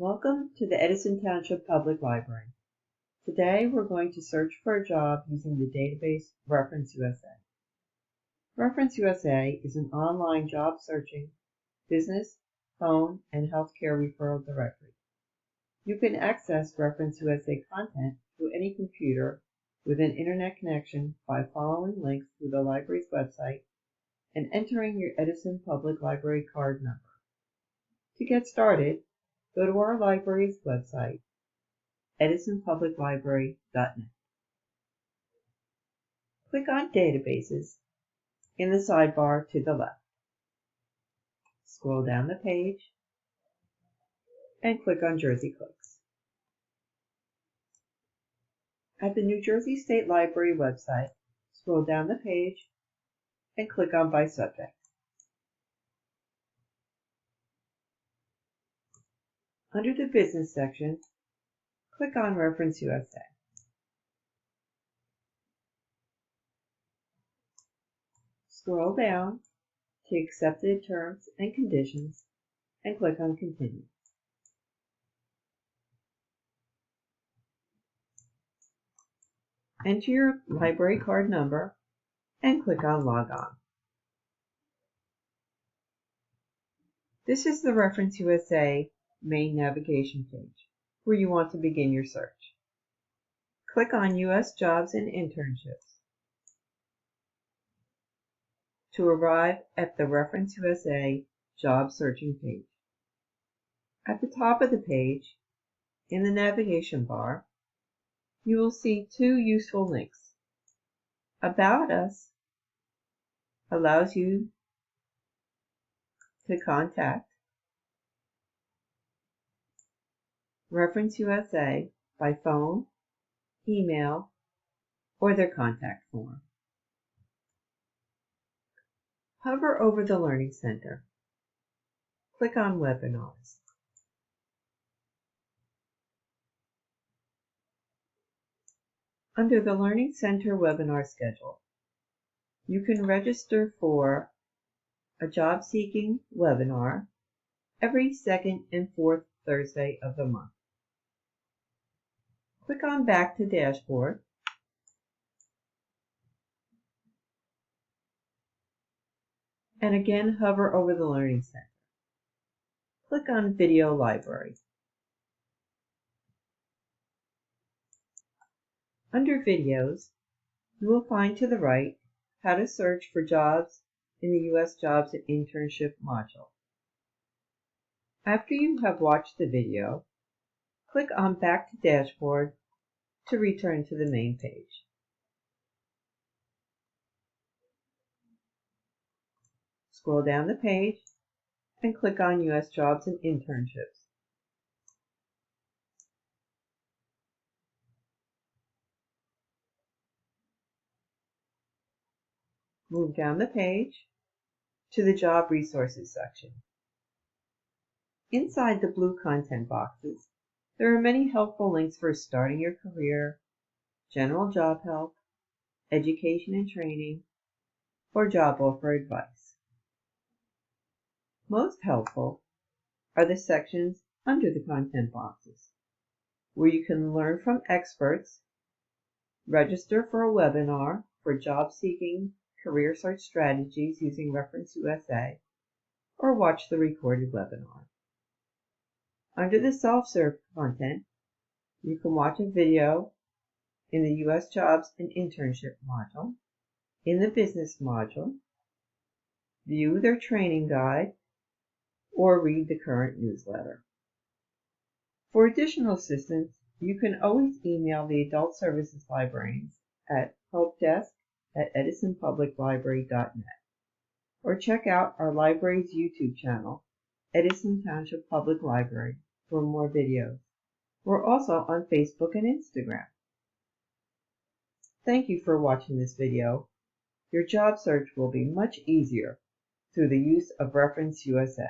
Welcome to the Edison Township Public Library. Today we're going to search for a job using the database Reference USA. Reference USA is an online job searching, business, phone, and healthcare referral directory. You can access Reference USA content through any computer with an internet connection by following links through the library's website and entering your Edison Public Library card number. To get started, go to our library's website, edisonpubliclibrary.net. Click on Databases in the sidebar to the left. Scroll down the page and click on Jersey Clicks. At the New Jersey State Library website, scroll down the page and click on By Subject. Under the Business section, click on Reference USA. Scroll down to Accepted Terms and Conditions and click on Continue. Enter your library card number and click on Log On. This is the Reference USA main navigation page where you want to begin your search. Click on U.S. Jobs and Internships to arrive at the Reference USA job searching page. At the top of the page, in the navigation bar, you will see two useful links. About Us allows you to contact Reference USA by phone, email, or their contact form. Hover over the Learning Center. Click on Webinars. Under the Learning Center webinar schedule, you can register for a job-seeking webinar every second and fourth Thursday of the month. Click on Back to Dashboard and again hover over the Learning Center. Click on Video Library. Under Videos, you will find to the right how to search for jobs in the U.S. Jobs and Internship module. After you have watched the video, click on Back to Dashboard to return to the main page. Scroll down the page and click on U.S. Jobs and Internships. Move down the page to the Job Resources section. Inside the blue content boxes, there are many helpful links for starting your career, general job help, education and training, or job offer advice. Most helpful are the sections under the content boxes, where you can learn from experts, register for a webinar for job-seeking career search strategies using Reference USA, or watch the recorded webinar. Under the self-serve content, you can watch a video in the U.S. Jobs and Internship module, in the Business module, view their training guide, or read the current newsletter. For additional assistance, you can always email the Adult Services Librarians at helpdesk@edisonpubliclibrary.net or check out our library's YouTube channel, Edison Township Public Library, for more videos. We're also on Facebook and Instagram. Thank you for watching this video. Your job search will be much easier through the use of Reference USA.